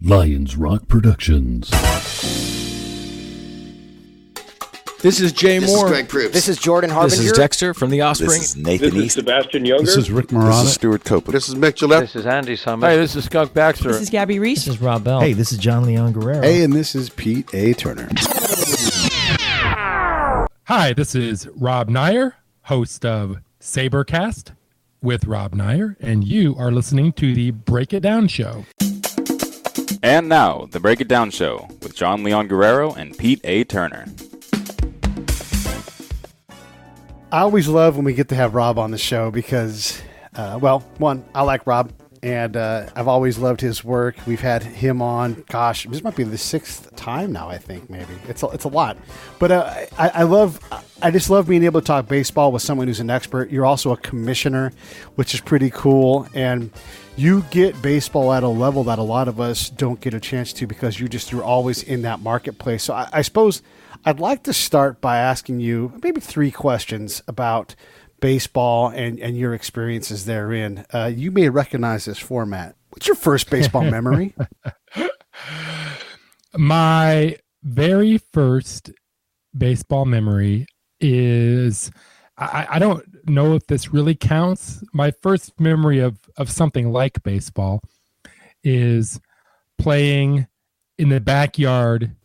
Lions Rock Productions. This is Jay This Moore. is Greg Proops. This is Jordan Harbinger. This is Dexter from The Offspring. This is Nathan This is East. Sebastian Younger. This is Rick Moranis. This is Stuart Copeland. This is Mick Gillette. This is Andy Summers. Hey, this is Skunk Baxter. This is Gabby Reese. This is Rob Bell. Hey, this is John Leon Guerrero. Hey, and this is Pete A. Turner. Hi, this is Rob Neyer, host of SABRCast with Rob Neyer, and you are listening to the Break It Down Show. And now, the Break It Down Show with John Leon Guerrero and Pete A. Turner. I always love when we get to have Rob on the show because, one, I like Rob, and I've always loved his work. We've had him on, gosh, this might be the 6th time now, I think, maybe. It's a lot. But I just love being able to talk baseball with someone who's an expert. You're also a commissioner, which is pretty cool, and you get baseball at a level that a lot of us don't get a chance to because you're always in that marketplace. So I suppose I'd like to start by asking you maybe 3 questions about baseball and your experiences therein. You may recognize this format. What's your first baseball memory? My very first baseball memory is, I don't know if this really counts. My first memory of something like baseball is playing in the backyard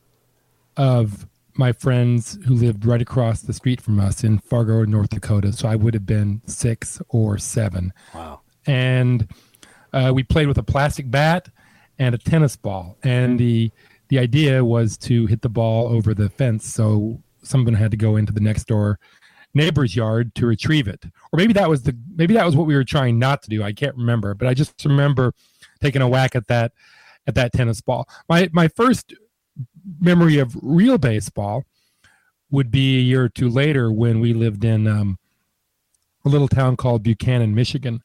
of my friends who lived right across the street from us in Fargo, North Dakota. So I would have been 6 or 7. Wow. And we played with a plastic bat and a tennis ball. And the idea was to hit the ball over the fence. So someone had to go into the next door neighbor's yard to retrieve it. Or maybe that was what we were trying not to do. I can't remember, but I just remember taking a whack at that tennis ball. My first memory of real baseball would be a year or 2 later when we lived in a little town called Buchanan, Michigan,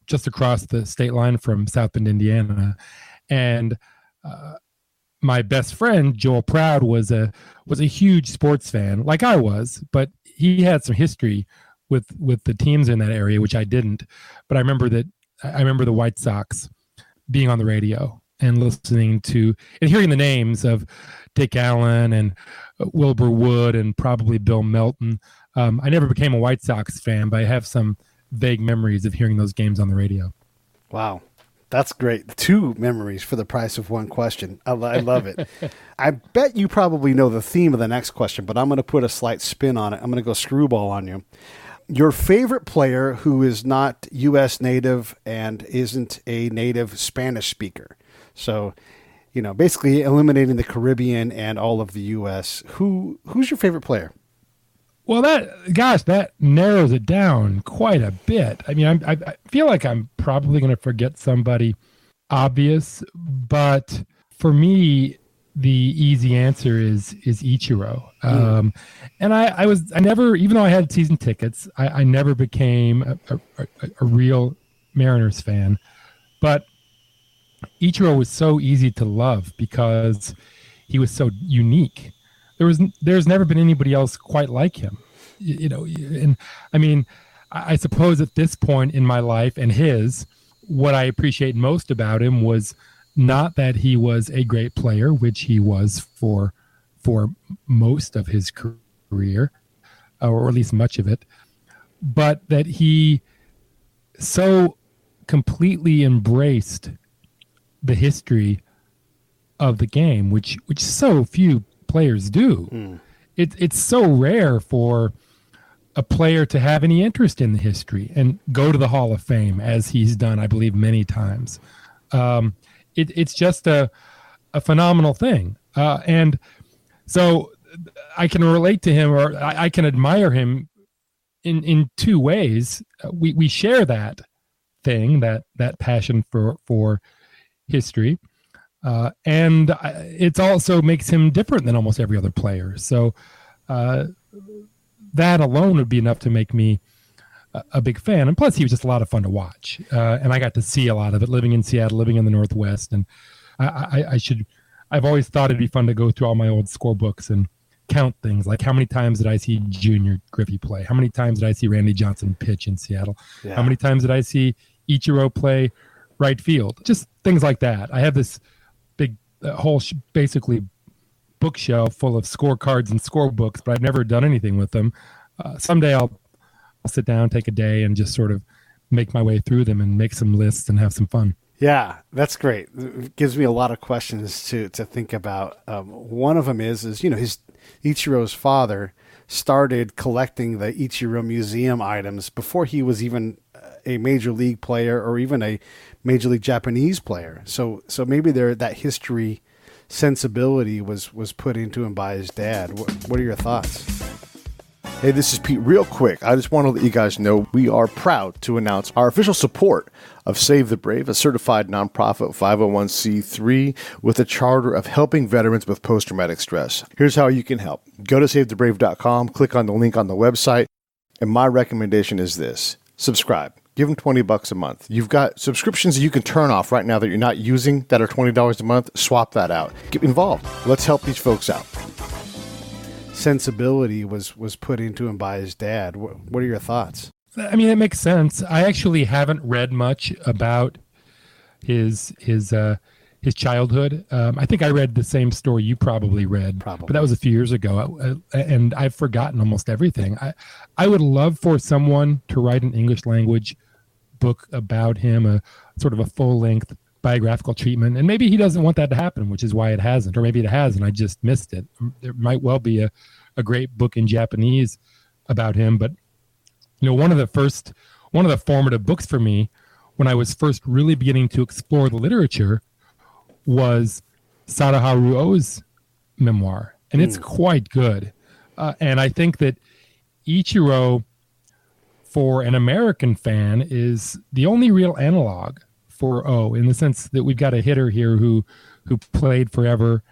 just across the state line from South Bend, Indiana. And my best friend, Joel Proud, was a huge sports fan, like I was, but he had some history with the teams in that area, which I didn't. But I remember the White Sox being on the radio and listening to and hearing the names of Dick Allen and Wilbur Wood and probably Bill Melton. I never became a White Sox fan, but I have some vague memories of hearing those games on the radio. Wow. That's great. 2 memories for the price of 1 question. I love it. I bet you probably know the theme of the next question, but I'm going to put a slight spin on it. I'm going to go screwball on you. Your favorite player who is not U.S. native and isn't a native Spanish speaker. So, basically eliminating the Caribbean and all of the U.S. Who's your favorite player? Well, that narrows it down quite a bit. I mean, I feel like I'm probably going to forget somebody obvious, but for me, the easy answer is Ichiro. And I never, even though I had season tickets, I never became a real Mariners fan. But Ichiro was so easy to love because he was so unique. There's never been anybody else quite like him, and I mean, I suppose at this point in my life and his, what I appreciate most about him was not that he was a great player, which he was for most of his career, or at least much of it, but that he so completely embraced the history of the game, which so few players do. It's so rare for a player to have any interest in the history and go to the Hall of Fame, as he's done, I believe, many times. It's just a phenomenal thing. And so I can relate to him, or I can admire him in 2 ways. We share that thing, that passion for history. And it also makes him different than almost every other player. So that alone would be enough to make me a big fan. And plus, he was just a lot of fun to watch. And I got to see a lot of it living in Seattle, living in the Northwest. And I've always thought it'd be fun to go through all my old scorebooks and count things like how many times did I see Junior Griffey play? How many times did I see Randy Johnson pitch in Seattle? Yeah. How many times did I see Ichiro play right field? Just things like that. I have this big whole basically bookshelf full of scorecards and scorebooks, but I've never done anything with them. Someday I'll sit down, take a day, and just sort of make my way through them and make some lists and have some fun. Yeah, that's great. It gives me a lot of questions to think about. One of them is Ichiro's father started collecting the Ichiro Museum items before he was even a major league player or even a major league Japanese player. So maybe that history sensibility was put into him by his dad. What are your thoughts? Hey, this is Pete. Real quick, I just want to let you guys know we are proud to announce our official support of Save the Brave, a certified nonprofit 501c3 with a charter of helping veterans with post-traumatic stress. Here's how you can help. Go to SaveTheBrave.com, click on the link on the website, and my recommendation is this. Subscribe. Give them $20 a month. You've got subscriptions that you can turn off right now that you're not using that are $20 a month. Swap that out. Get involved. Let's help these folks out. Sensibility was put into him by his dad. What are your thoughts? I mean, it makes sense. I actually haven't read much about his childhood. I think I read the same story you probably read, but that was a few years ago, and I've forgotten almost everything. I would love for someone to write an English language book about him, a sort of a full-length biographical treatment, and maybe he doesn't want that to happen, which is why it hasn't, or maybe it has and I just missed it. There might well be a great book in Japanese about him, but one of the formative books for me when I was first really beginning to explore the literature was Sadaharu Oh's memoir, and it's quite good. And I think that Ichiro, for an American fan, is the only real analog for O, in the sense that we've got a hitter here who played forever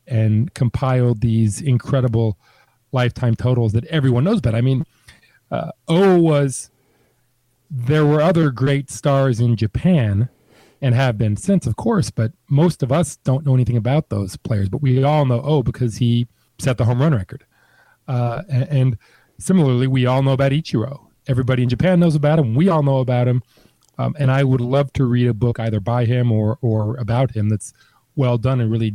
and compiled these incredible lifetime totals that everyone knows about. I mean, there were other great stars in Japan and have been since, of course, but most of us don't know anything about those players, but we all know O because he set the home run record. And similarly, we all know about Ichiro. Everybody in Japan knows about him. We all know about him. And I would love to read a book either by him or about him that's well done and really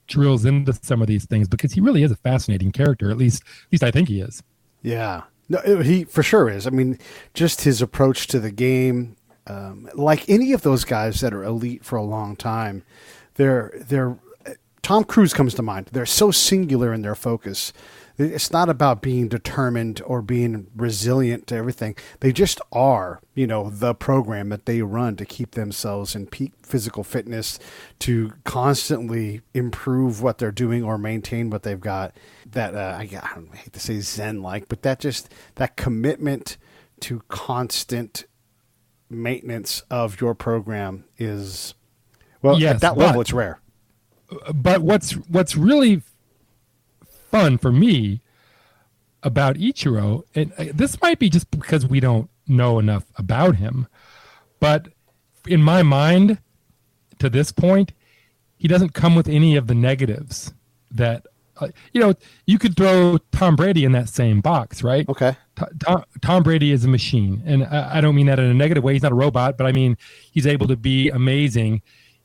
drills into some of these things, because he really is a fascinating character. At least I think he is. Yeah, no, he for sure is. I mean, just his approach to the game, like any of those guys that are elite for a long time, they're Tom Cruise comes to mind. They're so singular in their focus. It's not about being determined or being resilient to everything. They just are, the program that they run to keep themselves in peak physical fitness, to constantly improve what they're doing or maintain what they've got. That I hate to say Zen-like, but that commitment to constant maintenance of your program is, at that level, it's rare. But what's really fun for me about Ichiro, and this might be just because we don't know enough about him, but in my mind, to this point, he doesn't come with any of the negatives that, you could throw Tom Brady in that same box, right? Okay. Tom Brady is a machine, and I don't mean that in a negative way. He's not a robot, but I mean, he's able to be amazing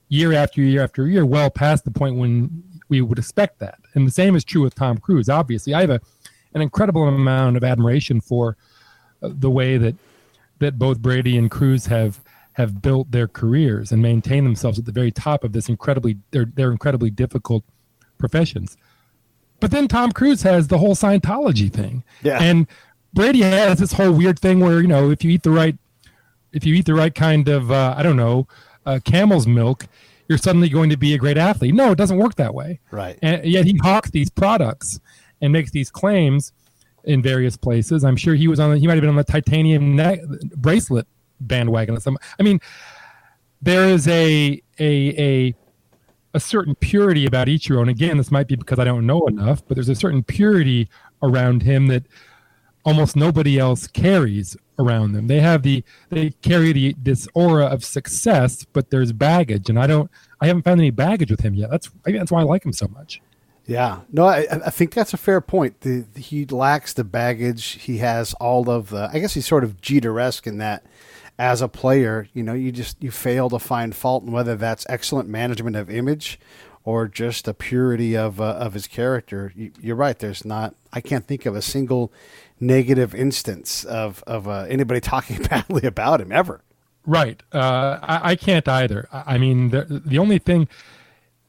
year after year after year, well past the point when we would expect that. And the same is true with Tom Cruise. Obviously, I have an incredible amount of admiration for the way that both Brady and Cruise have built their careers and maintained themselves at the very top of this their incredibly difficult professions. But then Tom Cruise has the whole Scientology thing. Yeah. And Brady has this whole weird thing where, if you eat the right kind of camel's milk, you're suddenly going to be a great athlete. No, it doesn't work that way. Right. And yet he hawks these products and makes these claims in various places. I'm sure he might have been on the titanium bracelet bandwagon or something. I mean, there is a certain purity about Ichiro. And again, this might be because I don't know enough, but there's a certain purity around him that almost nobody else carries around them. They carry this aura of success, but there's baggage, and I haven't found any baggage with him yet. That's why I like him so much. Yeah, no, I think that's a fair point. He lacks the baggage. He has all of the, I guess he's sort of Jeter-esque in that as a player, you fail to find fault, and whether that's excellent management of image or just the purity of his character. You're right. I can't think of a single negative instance of anybody talking badly about him ever. Right. I can't either. I mean, the only thing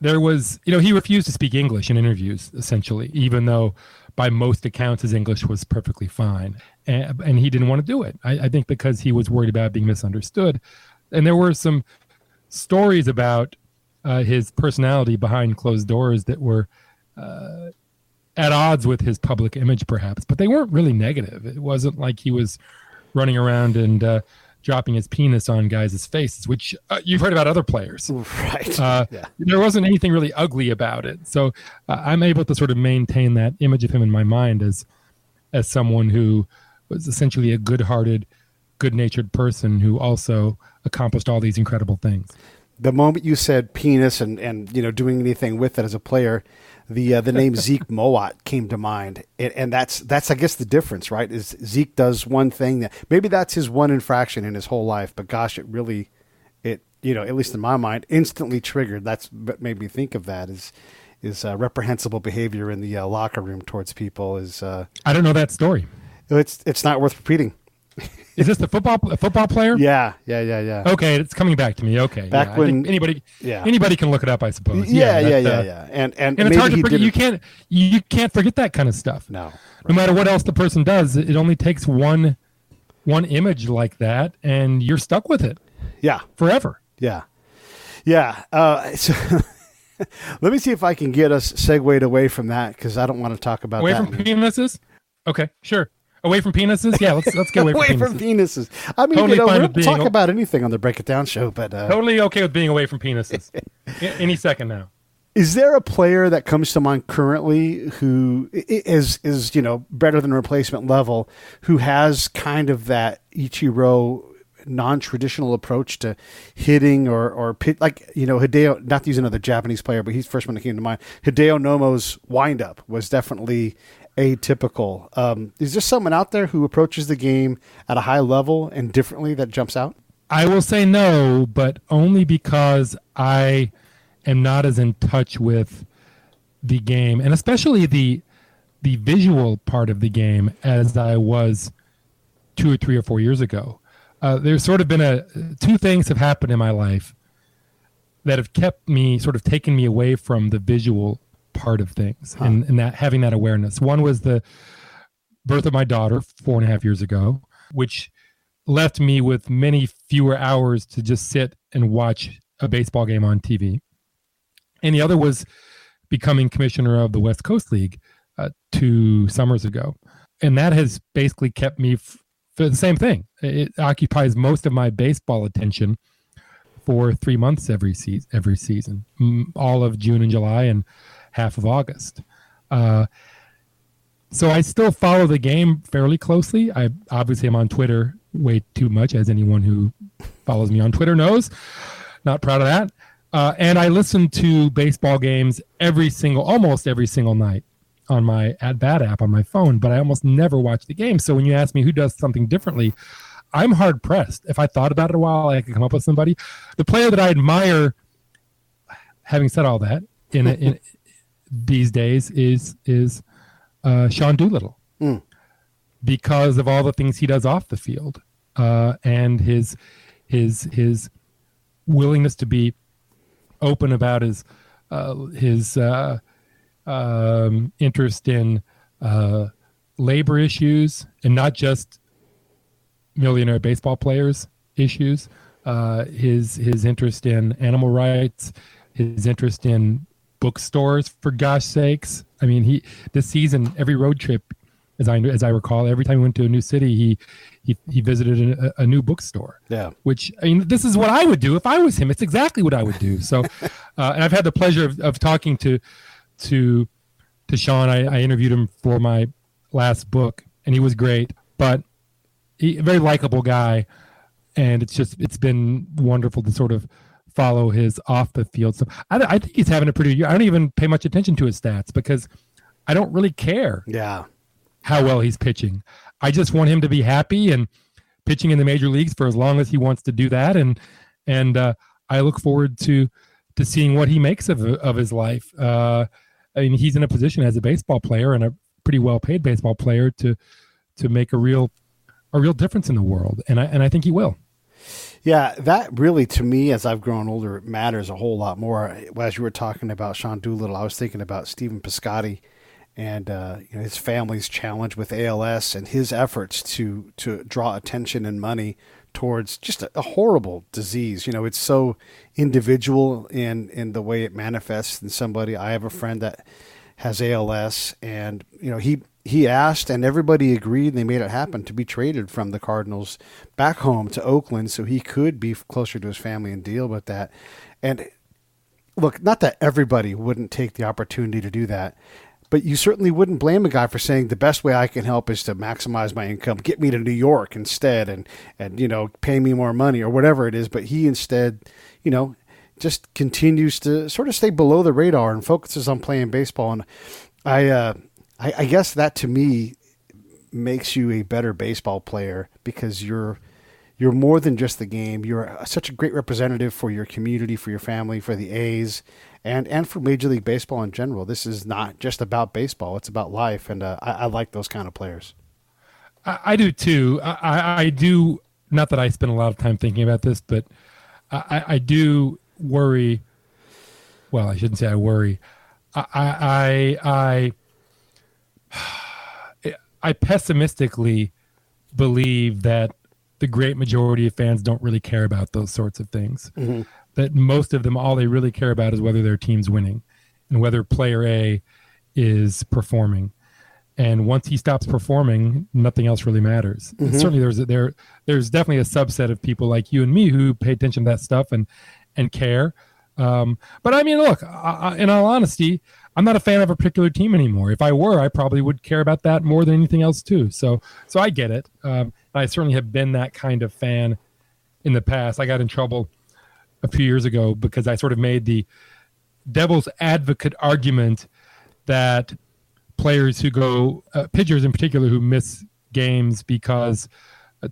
there was, he refused to speak English in interviews, essentially, even though by most accounts his English was perfectly fine. And he didn't want to do it. I think because he was worried about being misunderstood. And there were some stories about his personality behind closed doors that were at odds with his public image, perhaps, but they weren't really negative. It wasn't like he was running around and dropping his penis on guys' faces, which you've heard about other players. Right. Yeah. There wasn't anything really ugly about it. So I'm able to sort of maintain that image of him in my mind as someone who was essentially a good-hearted, good-natured person who also accomplished all these incredible things. The moment you said penis and doing anything with it as a player, the name Zeke Mowat came to mind, and that's I guess the difference, right? Is Zeke does one thing that maybe that's his one infraction in his whole life, but gosh, it at least in my mind, instantly triggered. That's what made me think of that is reprehensible behavior in the locker room towards people. I don't know that story. It's not worth repeating. Is this a football player? Yeah. Okay, it's coming back to me. Okay, back when anybody can look it up, I suppose. Yeah. And it's hard to forget. You can't forget that kind of stuff. No, right. No matter what else the person does, it only takes one image like that, and you're stuck with it. Yeah, forever. Yeah. So let me see if I can get us segued away from that, because I don't want to talk about away that. From penises. Okay, sure. Away from penises? Yeah, let's get away from penises. I mean, totally we'll talk about anything on the Break It Down show, but totally okay with being away from penises. Any second now. Is there a player that comes to mind currently who is better than replacement level, who has kind of that Ichiro non-traditional approach to hitting or pit, like Hideo, not to use another Japanese player, but he's the first one that came to mind. Hideo Nomo's windup was definitely atypical. Is there someone out there who approaches the game at a high level and differently that jumps out? I will say no, but only because I am not as in touch with the game, and especially the visual part of the game, as I was 2 or 3 or 4 years ago. There's sort of been two things have happened in my life that have taken me away from the visual part of things and that having that awareness. One was the birth of my daughter 4.5 years ago, which left me with many fewer hours to just sit and watch a baseball game on TV. And the other was becoming commissioner of the West Coast League 2 summers ago. And that has basically kept me for the same thing. It occupies most of my baseball attention for 3 months every season, all of June and July and half of August. So I still follow the game fairly closely. I obviously am on Twitter way too much, as anyone who follows me on Twitter knows. Not proud of that. And I listen to baseball games almost every single night on my At-Bat app on my phone, but I almost never watch the game. So when you ask me who does something differently, I'm hard pressed. If I thought about it a while, I could come up with somebody. The player that I admire, having said all that, in these days is Sean Doolittle, because of all the things he does off the field, and his willingness to be open about his interest in labor issues, and not just millionaire baseball players issues. His interest in animal rights, his interest in bookstores, for gosh sakes. I mean, this season, every road trip, as I recall, every time he went to a new city, he visited a new bookstore. Yeah. Which, I mean, this is what I would do if I was him. It's exactly what I would do. So, and I've had the pleasure of talking to Sean. I interviewed him for my last book, and he was great, but a very likable guy. And it's been wonderful to sort of follow his off the field stuff. I think he's having a pretty year. I don't even pay much attention to his stats because I don't really care how well he's pitching. I just want him to be happy and pitching in the major leagues for as long as he wants to do that. And I look forward to seeing what he makes of his life. I mean, he's in a position as a baseball player and a pretty well-paid baseball player to make a real difference in the world. And I think he will. Yeah, that really, to me, as I've grown older, matters a whole lot more. As you were talking about Sean Doolittle, I was thinking about Stephen Piscotty and his family's challenge with ALS and his efforts to draw attention and money towards just a horrible disease. It's so individual in the way it manifests in somebody. I have a friend that has ALS, and he asked, and everybody agreed, and they made it happen, to be traded from the Cardinals back home to Oakland so he could be closer to his family and deal with that. And look, not that everybody wouldn't take the opportunity to do that, but you certainly wouldn't blame a guy for saying the best way I can help is to maximize my income, get me to New York instead, and pay me more money or whatever it is. But he instead, just continues to sort of stay below the radar and focuses on playing baseball. And I guess that, to me, makes you a better baseball player, because you're more than just the game. You're such a great representative for your community, for your family, for the A's, and for Major League Baseball in general. This is not just about baseball. It's about life, and I like those kind of players. I do, too. I do, not that I spend a lot of time thinking about this, but I do worry. Well, I shouldn't say I worry. I pessimistically believe that the great majority of fans don't really care about those sorts of things. Mm-hmm. That most of them, all they really care about is whether their team's winning and whether player A is performing. And once he stops performing, nothing else really matters. Mm-hmm. Certainly there's definitely a subset of people like you and me who pay attention to that stuff and care. But I mean, look, in all honesty, I'm not a fan of a particular team anymore. If I were, I probably would care about that more than anything else too. So I get it. I certainly have been that kind of fan in the past. I got in trouble a few years ago because I sort of made the devil's advocate argument that players who go, pitchers in particular, who miss games because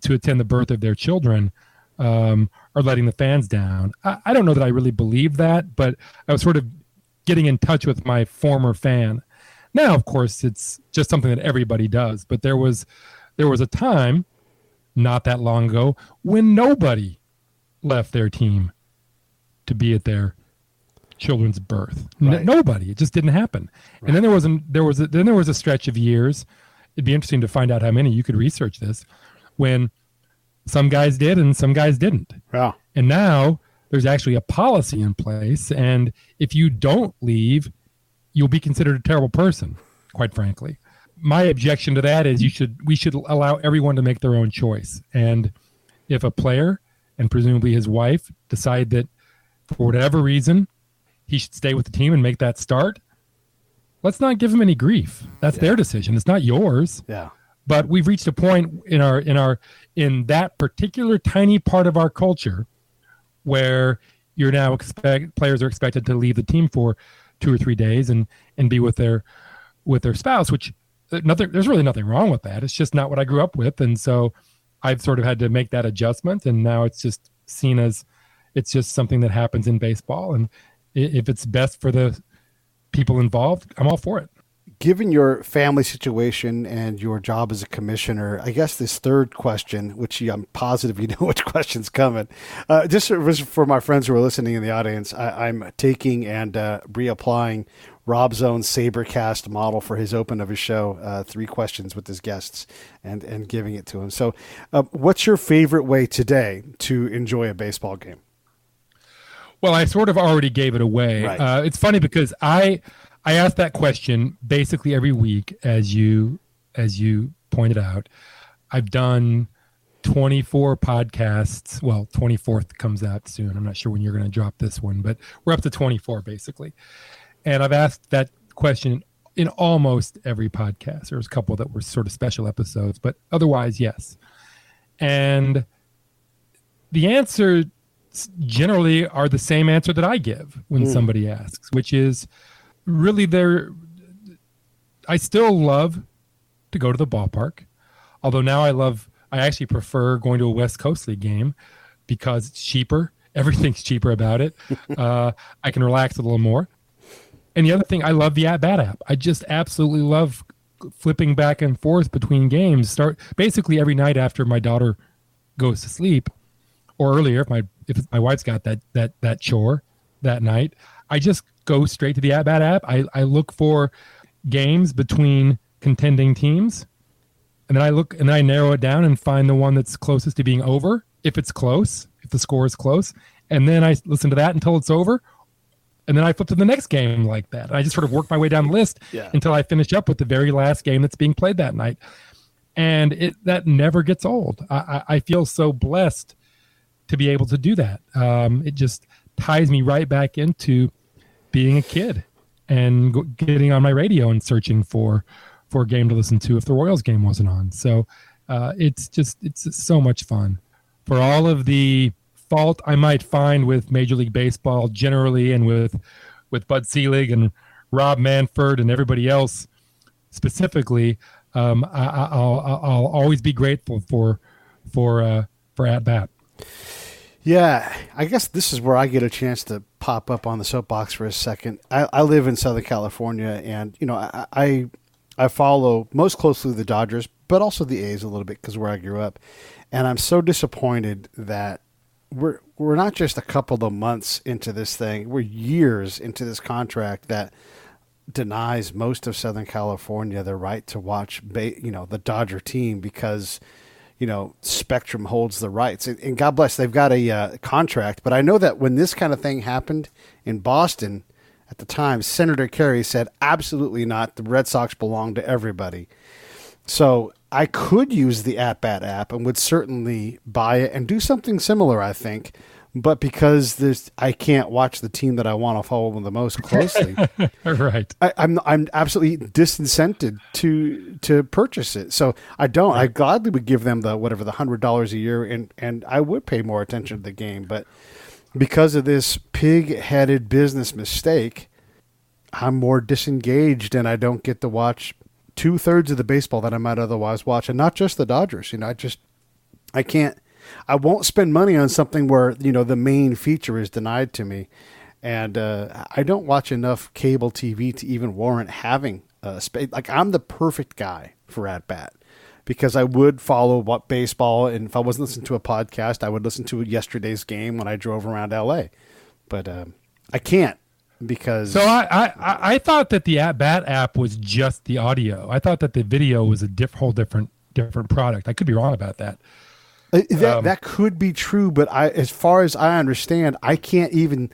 to attend the birth of their children are letting the fans down. I don't know that I really believe that, but I was sort of getting in touch with my former fan. Now, of course, it's just something that everybody does. But there was a time, not that long ago, when nobody left their team to be at their children's birth. Right. Nobody. It just didn't happen. Right. And then there was a stretch of years. It'd be interesting to find out how many. You could research this, when some guys did and some guys didn't. Yeah. And now there's actually a policy in place, and if you don't leave, you'll be considered a terrible person, quite frankly. My objection to that is we should allow everyone to make their own choice. And if a player, and presumably his wife, decide that for whatever reason he should stay with the team and make that start, let's not give him any grief. That's their decision. It's not yours. Yeah. But we've reached a point in that particular tiny part of our culture where you're now players are expected to leave the team for 2 or 3 days and be with their spouse, which there's really nothing wrong with that. It's just not what I grew up with. And so I've sort of had to make that adjustment. And now it's just seen as it's just something that happens in baseball. And if it's best for the people involved, I'm all for it. Given your family situation and your job as a commissioner, I guess this third question, which I'm positive you know which question's coming, just for my friends who are listening in the audience, I'm taking and reapplying Rob's own SABRcast model for his open of his show, 3 questions with his guests, and giving it to him. So what's your favorite way today to enjoy a baseball game? Well, I sort of already gave it away. Right. It's funny because I ask that question basically every week, as you pointed out. I've done 24 podcasts. Well, 24th comes out soon. I'm not sure when you're going to drop this one, but we're up to 24 basically. And I've asked that question in almost every podcast. There's a couple that were sort of special episodes, but otherwise, yes. And the answer generally are the same answer that I give when somebody asks, which is, really, I still love to go to the ballpark, although now I love I actually prefer going to a West Coast League game because it's cheaper. Everything's cheaper about it. I can relax a little more. And the other thing, I love the At-Bat app. I just absolutely love flipping back and forth between games. Basically every night after my daughter goes to sleep, or earlier if my wife's got that chore that night, I just go straight to the At-Bat app. I look for games between contending teams, and then I narrow it down and find the one that's closest to being over, if it's close, if the score is close, and then I listen to that until it's over, and then I flip to the next game like that. I just sort of work my way down the list until I finish up with the very last game that's being played that night, and that never gets old. I feel so blessed to be able to do that. It just ties me right back into being a kid and getting on my radio and searching for a game to listen to if the Royals game wasn't on. So it's so much fun. For all of the fault I might find with Major League Baseball generally, and with Bud Selig and Rob Manfred and everybody else specifically, I'll always be grateful for At-Bat. Yeah, I guess this is where I get a chance to pop up on the soapbox for a second. I live in Southern California, and I follow most closely the Dodgers, but also the A's a little bit because where I grew up. And I'm so disappointed that we're not just a couple of months into this thing. We're years into this contract that denies most of Southern California the right to watch the Dodger team because Spectrum holds the rights. And God bless, they've got a contract. But I know that when this kind of thing happened in Boston at the time, Senator Kerry said, absolutely not. The Red Sox belong to everybody. So I could use the At-Bat app and would certainly buy it and do something similar, I think. But because I can't watch the team that I want to follow the most closely, right? I'm absolutely disincented to purchase it. So I don't. Right. I gladly would give them the $100 a year, and I would pay more attention to the game. But because of this pig-headed business mistake, I'm more disengaged, and I don't get to watch 2/3 of the baseball that I might otherwise watch, and not just the Dodgers. I can't. I won't spend money on something where, the main feature is denied to me. And I don't watch enough cable TV to even warrant having a space. Like, I'm the perfect guy for At-Bat because I would follow what baseball, and if I wasn't listening to a podcast, I would listen to yesterday's game when I drove around LA. But I can't because... So I thought that the At-Bat app was just the audio. I thought that the video was a whole different product. I could be wrong about that. That could be true, but as far as I understand, I can't even.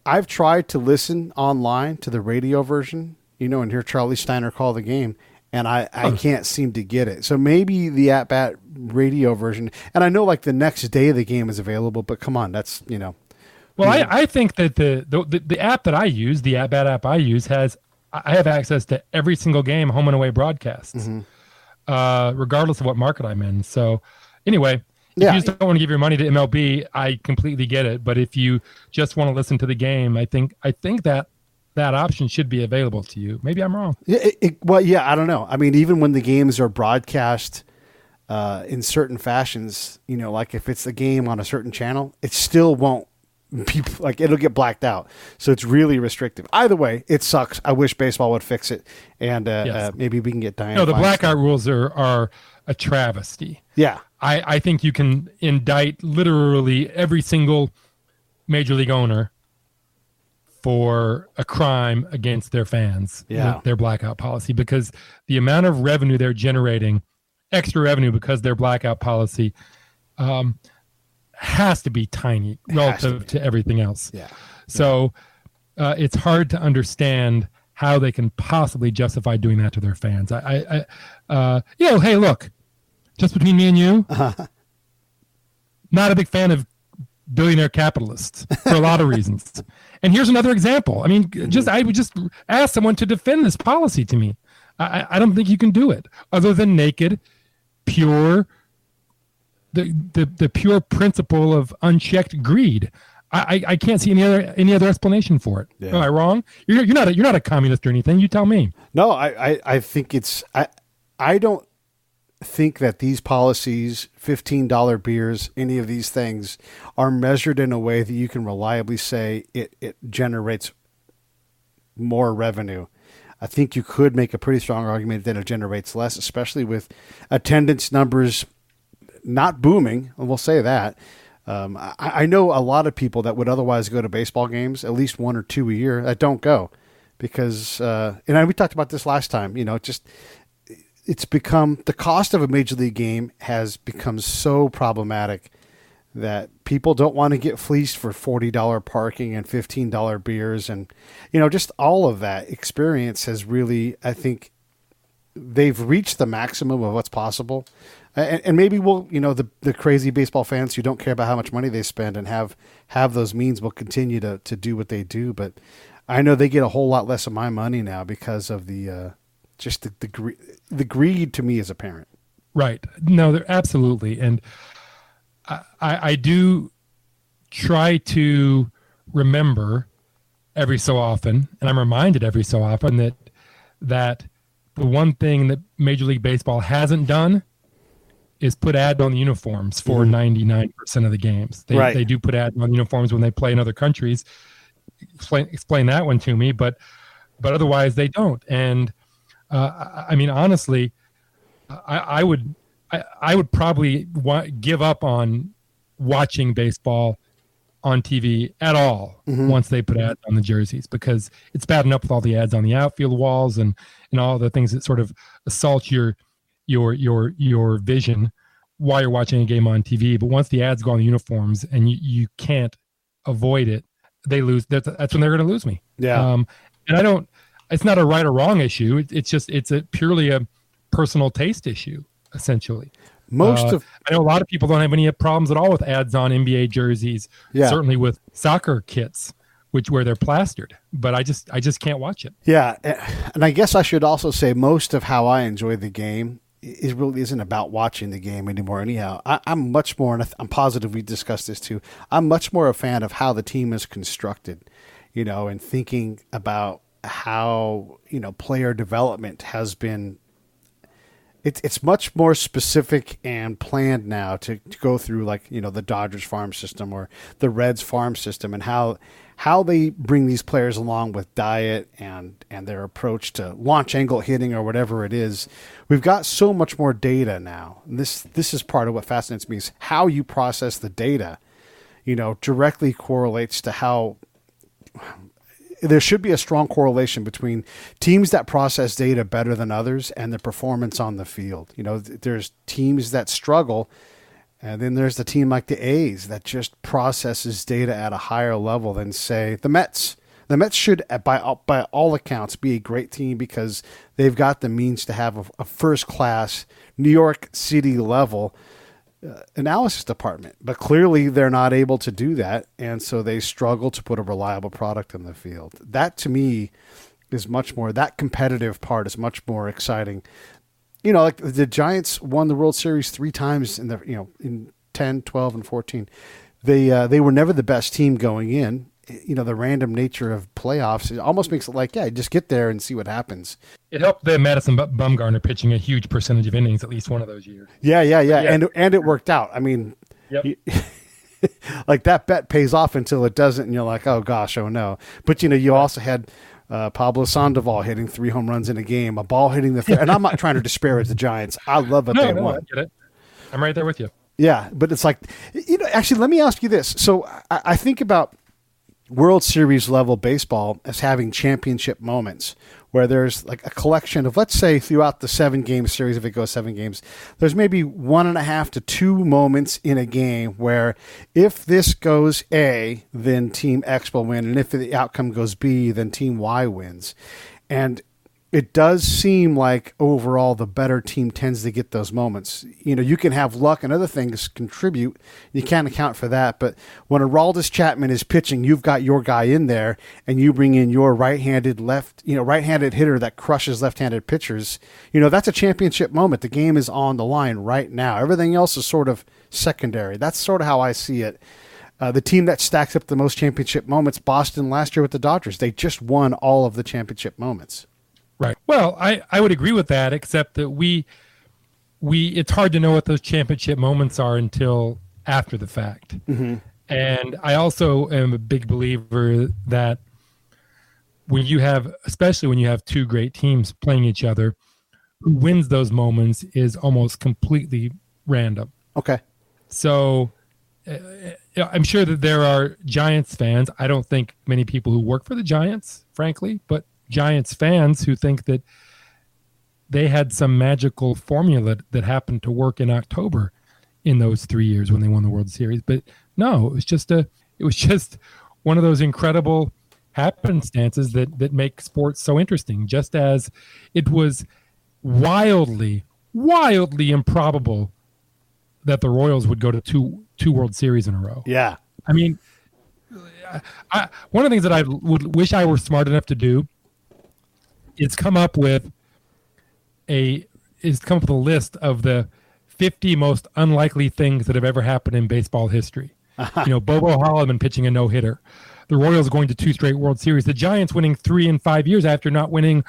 I've tried to listen online to the radio version, and hear Charlie Steiner call the game, and I can't seem to get it. So maybe the At-Bat radio version, and I know like the next day the game is available, but come on, that's Well, I think that the app that I use, the At-Bat app I use, I have access to every single game home and away broadcasts, regardless of what market I'm in. So anyway. If you just don't want to give your money to MLB, I completely get it. But if you just want to listen to the game, I think that option should be available to you. Maybe I'm wrong. I don't know. I mean, even when the games are broadcast in certain fashions, like if it's a game on a certain channel, it still won't be like it'll get blacked out. So it's really restrictive. Either way, it sucks. I wish baseball would fix it, and maybe we can get Diane. No, the blackout rules are a travesty. Yeah. I think you can indict literally every single major league owner for a crime against their fans with their blackout policy, because the amount of revenue they're generating, extra revenue because their blackout policy has to be tiny relative to everything else. Yeah. So it's hard to understand how they can possibly justify doing that to their fans. Hey, look. Just between me and you, not a big fan of billionaire capitalists for a lot of reasons. And here's another example. I mean, I would just ask someone to defend this policy to me. I don't think you can do it other than naked, pure, the pure principle of unchecked greed. I can't see any other explanation for it. Yeah. Am I wrong? You're not a communist or anything. You tell me. No, I think it's I don't. think that these policies, $15 beers, any of these things are measured in a way that you can reliably say it generates more revenue. I think you could make a pretty strong argument that it generates less, especially with attendance numbers not booming. And we'll say that. I know a lot of people that would otherwise go to baseball games, at least 1 or 2 a year, that don't go because, we talked about this last time, it's become, the cost of a major league game has become so problematic that people don't want to get fleeced for $40 parking and $15 beers. And, just all of that experience has really, I think they've reached the maximum of what's possible. And maybe we'll, the crazy baseball fans who don't care about how much money they spend and have those means will continue to do what they do. But I know they get a whole lot less of my money now because of the greed to me is apparent. Right. No, they're absolutely. And I do try to remember every so often, and I'm reminded every so often that the one thing that Major League Baseball hasn't done is put ads on the uniforms for 99% of the games. They do put ads on uniforms when they play in other countries. Explain that one to me, but otherwise they don't. And honestly, I would probably give up on watching baseball on TV at all once they put ads on the jerseys, because it's bad enough with all the ads on the outfield walls and all the things that sort of assault your vision while you're watching a game on TV. But once the ads go on the uniforms and you can't avoid it, they lose. That's when they're going to lose me. Yeah. And it's not a right or wrong issue. It's purely a personal taste issue, essentially. I know a lot of people don't have any problems at all with ads on NBA jerseys. Yeah. Certainly with soccer kits, where they're plastered. But I just can't watch it. Yeah, and I guess I should also say most of how I enjoy the game really isn't about watching the game anymore. Anyhow, I'm much more, and I'm positive we discussed this too. I'm much more a fan of how the team is constructed, and thinking about how player development has been. It's much more specific and planned now to go through the Dodgers farm system or the Reds farm system, and how they bring these players along with diet and their approach to launch angle hitting or whatever it is. We've got so much more data now. This is part of what fascinates me, is how you process the data, directly correlates to how there should be a strong correlation between teams that process data better than others and the performance on the field. There's teams that struggle, and then there's the team like the A's that just processes data at a higher level than, say, the Mets. The Mets should, by all accounts, be a great team because they've got the means to have a first-class New York City level analysis department, but clearly they're not able to do that, and so they struggle to put a reliable product in the field. That, to me, is much more, that competitive part is much more exciting. Like the Giants won the World Series 3 times in 10, 12, and 14. They were never the best team going in. The random nature of playoffs, it almost makes it like, just get there and see what happens. It helped the Madison Bumgarner pitching a huge percentage of innings at least one of those years. Yeah. And it worked out. I mean, yep. Like that bet pays off until it doesn't, and you're like, oh gosh, oh no. But you also had Pablo Sandoval hitting 3 home runs in a game, a ball hitting the third. And I'm not trying to disparage the Giants. I love what they won. I get it. I'm right there with you. Yeah, but it's like, actually, let me ask you this. So I think about World Series level baseball as having championship moments where there's like a collection of, let's say, throughout the 7-game series, if it goes 7 games, there's maybe 1.5 to 2 moments in a game where if this goes A, then team X will win, and if the outcome goes B, then team Y wins. And it does seem like overall the better team tends to get those moments. You can have luck and other things contribute. You can't account for that. But when Aroldis Chapman is pitching, you've got your guy in there, and you bring in your right-handed hitter that crushes left-handed pitchers. That's a championship moment. The game is on the line right now. Everything else is sort of secondary. That's sort of how I see it. The team that stacks up the most championship moments, Boston last year with the Dodgers, they just won all of the championship moments. Right. Well, I would agree with that, except that we it's hard to know what those championship moments are until after the fact. Mm-hmm. And I also am a big believer that especially when you have two great teams playing each other, who wins those moments is almost completely random. Okay. So I'm sure that there are Giants fans. I don't think many people who work for the Giants, frankly, but Giants fans who think that they had some magical formula that happened to work in October in those 3 years when they won the World Series. But no, it was just one of those incredible happenstances that make sports so interesting. Just as it was wildly improbable that the Royals would go to two World Series in a row. Yeah. I mean, one of the things that I would wish I were smart enough to do is come up with a list of the 50 most unlikely things that have ever happened in baseball history. Bobo Holliman pitching a no-hitter, the Royals going to 2 straight World Series, the Giants winning 3 in 5 years after not winning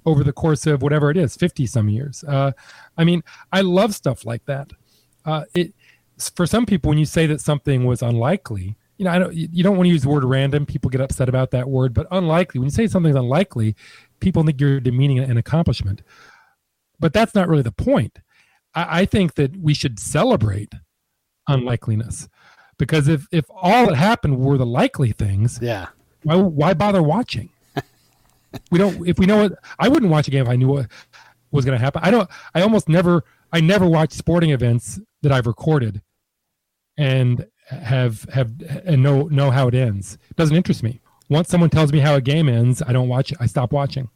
over the course of whatever it is, 50 some years. I love stuff like that. For some people, when you say that something was unlikely, you don't want to use the word random. People get upset about that word, but unlikely, when you say something's unlikely, people think you're demeaning an accomplishment. But that's not really the point. I think that we should celebrate unlikeliness, because if all that happened were the likely things, yeah, why bother watching? If we know it, I wouldn't watch a game if I knew what was going to happen. I never watch sporting events that I've recorded and know how it ends. It doesn't interest me. Once someone tells me how a game ends, I don't watch it. I stop watching.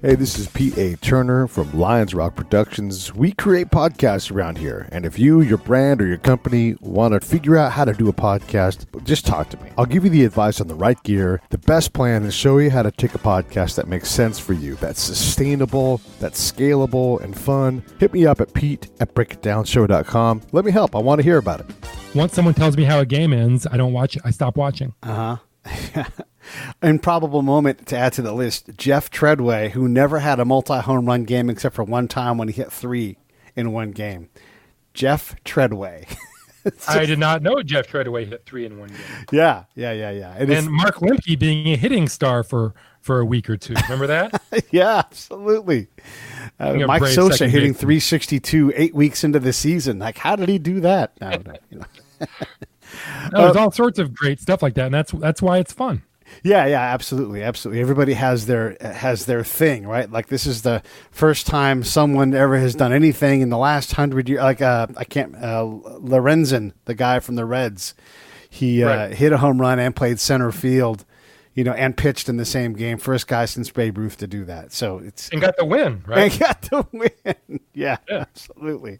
Hey, this is Pete A. Turner from Lions Rock Productions. We create podcasts around here, and if you, your brand, or your company want to figure out how to do a podcast, just talk to me. I'll give you the advice on the right gear, the best plan, and show you how to take a podcast that makes sense for you, that's sustainable, that's scalable, and fun. Hit me up at pete@breakitdownshow.com. Let me help. I want to hear about it. Once someone tells me how a game ends, I don't watch it. I stop watching. Improbable moment to add to the list. Jeff Treadway, who never had a multi-home run game except for one time when he hit 3 in one game. Jeff Treadway. I did not know Jeff Treadway hit 3 in one game. Yeah. And Mark Lemke being a hitting star for a week or two. Remember that? Yeah, absolutely. Mike Sosa hitting 362 8 weeks into the season. Like, how did he do that? There's all sorts of great stuff like that, and that's why it's fun. Yeah, absolutely. Everybody has their thing, right? Like, this is the first time someone ever has done anything in the last 100 years. Like, Lorenzen, the guy from the Reds, he hit a home run and played center field, and pitched in the same game. First guy since Babe Ruth to do that. So and got the win, right? And got the win. Yeah, absolutely.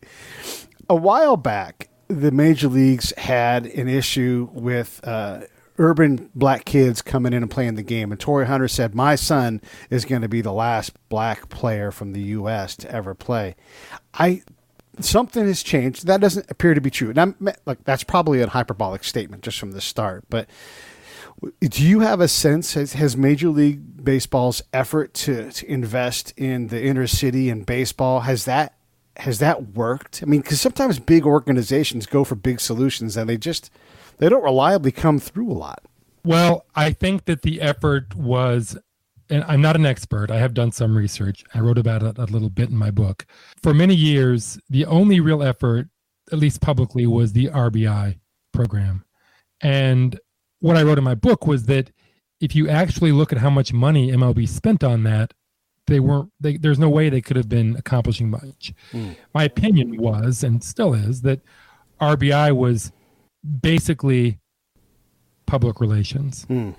A while back, the major leagues had an issue with urban black kids coming in and playing the game. And Torrey Hunter said, my son is going to be the last black player from the U.S. to ever play. Something has changed. That doesn't appear to be true. And that's probably a hyperbolic statement just from the start. But do you have a sense, has Major League Baseball's effort to invest in the inner city and baseball, has that worked? I mean, because sometimes big organizations go for big solutions and they don't reliably come through a lot. Well, I think that the effort was, and I'm not an expert, I have done some research. I wrote about it a little bit in my book. For many years, the only real effort, at least publicly, was the RBI program. And what I wrote in my book was that if you actually look at how much money MLB spent on that, there's no way they could have been accomplishing much. My opinion was, and still is, that RBI was basically public relations. And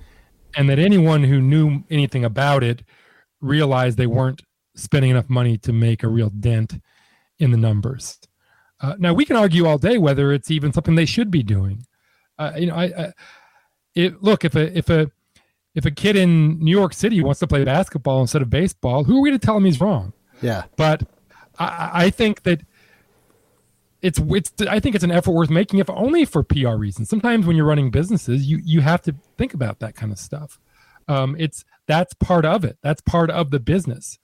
that anyone who knew anything about it realized they weren't spending enough money to make a real dent in the numbers. Now, we can argue all day whether it's even something they should be doing. Look, if a kid in New York City wants to play basketball instead of baseball, who are we to tell him he's wrong? Yeah. But I think that I think it's an effort worth making, if only for PR reasons. Sometimes when you're running businesses, you have to think about that kind of stuff. That's part of it. That's part of the business,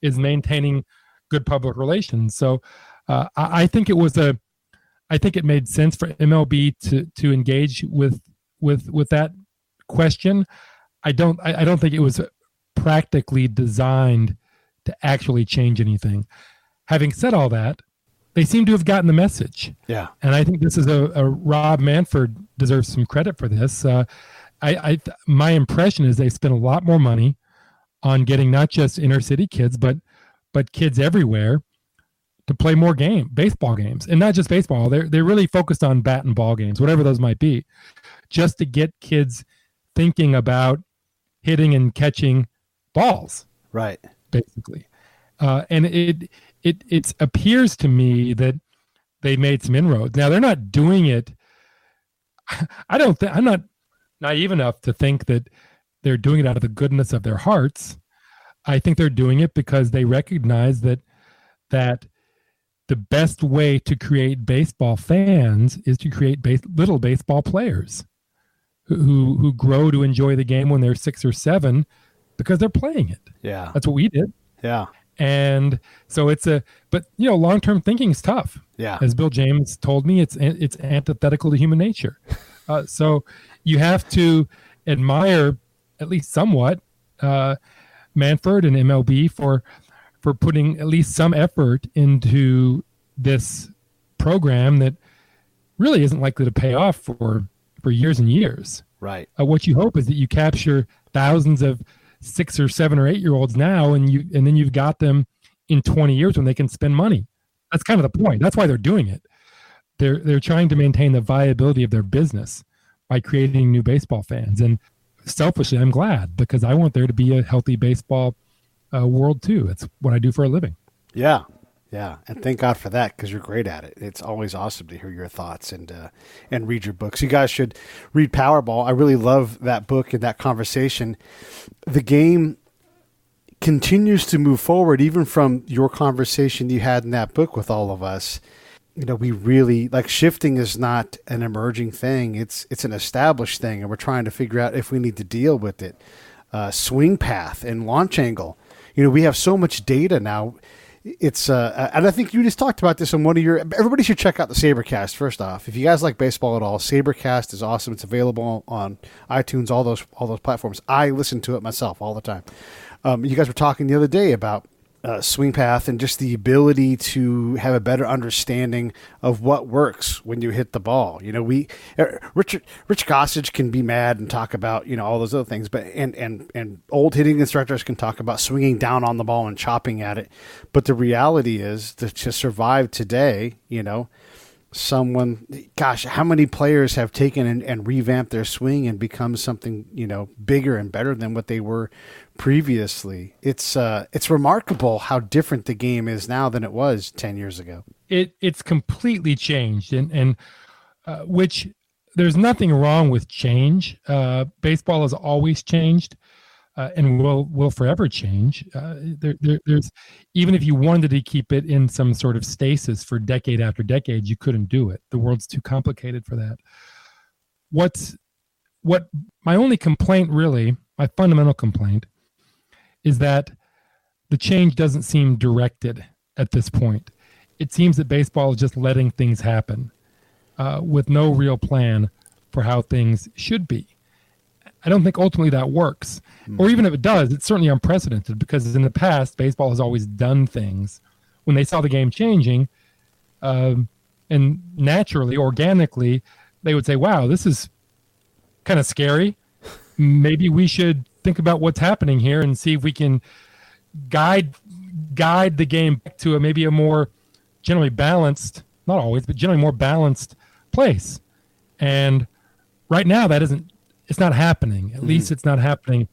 is maintaining good public relations. So I think it made sense for MLB to engage with that question. I don't think it was practically designed to actually change anything. Having said all that, they seem to have gotten the message. Yeah. And I think this is a Rob Manfred deserves some credit for this. My impression is they spent a lot more money on getting not just inner city kids, but kids everywhere to play more baseball games, and not just baseball. They're really focused on bat and ball games, whatever those might be, just to get kids thinking about hitting and catching balls. Right. Basically. And it appears to me that they made some inroads. Now they're not doing it. I'm not naive enough to think that they're doing it out of the goodness of their hearts. I think they're doing it because they recognize that the best way to create baseball fans is to create little baseball players who grow to enjoy the game when they're 6 or 7 because they're playing it. Yeah. That's what we did. Yeah. And so but long-term thinking is tough. Yeah. As Bill James told me, it's antithetical to human nature. So you have to admire, at least somewhat, Manfred and MLB for putting at least some effort into this program that really isn't likely to pay off for years and years. Right. What you hope is that you capture thousands of 6 or 7 or 8-year-olds now, and then you've got them in 20 years when they can spend money. That's kind of the point. That's why they're doing it. They're trying to maintain the viability of their business by creating new baseball fans. And selfishly, I'm glad, because I want there to be a healthy baseball world too. It's what I do for a living. Yeah. Yeah. And thank God for that, because you're great at it. It's always awesome to hear your thoughts and read your books. You guys should read Powerball. I really love that book and that conversation. The game continues to move forward, even from your conversation you had in that book with all of us. We really shifting is not an emerging thing. It's an established thing, and we're trying to figure out if we need to deal with it. Swing path and launch angle. We have so much data now. It's and I think you just talked about this on one of your. Everybody should check out the SABRcast. First off, if you guys like baseball at all, SABRcast is awesome. It's available on iTunes, all those platforms. I listen to it myself all the time. You guys were talking the other day about swing path and just the ability to have a better understanding of what works when you hit the ball. Rich Gossage can be mad and talk about all those other things, but and old hitting instructors can talk about swinging down on the ball and chopping at it. But the reality is that to survive today, how many players have taken and revamped their swing and become something bigger and better than what they were previously. It's remarkable how different the game is now than it was 10 years ago. It's completely changed, and which there's nothing wrong with change. Baseball has always changed, and will forever change. There's even if you wanted to keep it in some sort of stasis for decade after decade, you couldn't do it. The world's too complicated for that. What my only complaint, really, my fundamental complaint, is that the change doesn't seem directed at this point. It seems that baseball is just letting things happen with no real plan for how things should be. I don't think ultimately that works. Or even if it does, it's certainly unprecedented, because in the past, baseball has always done things when they saw the game changing, and naturally, organically, they would say, wow, this is kind of scary. Maybe we should think about what's happening here and see if we can guide the game to maybe a more generally balanced, not always, but generally more balanced place. And right now it's not happening. At least it's not happening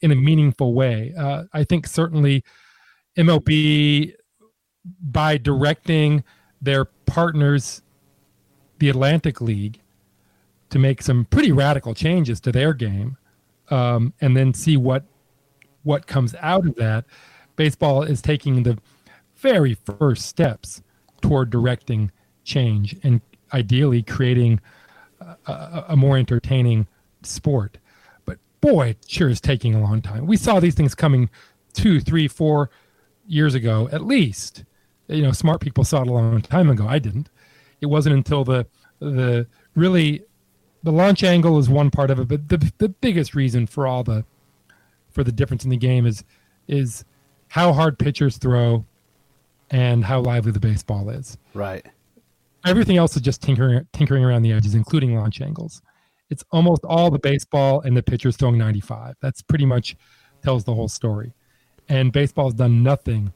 in a meaningful way. I think certainly MLB, by directing their partners, the Atlantic League, to make some pretty radical changes to their game, and then see what comes out of that. Baseball is taking the very first steps toward directing change and ideally creating a more entertaining sport. But boy, it sure is taking a long time. We saw these things coming 2, 3, 4, years ago, at least. Smart people saw it a long time ago. I didn't. It wasn't until the launch angle is one part of it, but the biggest reason for the difference in the game is how hard pitchers throw and how lively the baseball is. Right. Everything else is just tinkering around the edges, including launch angles. It's almost all the baseball and the pitchers throwing 95. That's pretty much tells the whole story. And baseball's done nothing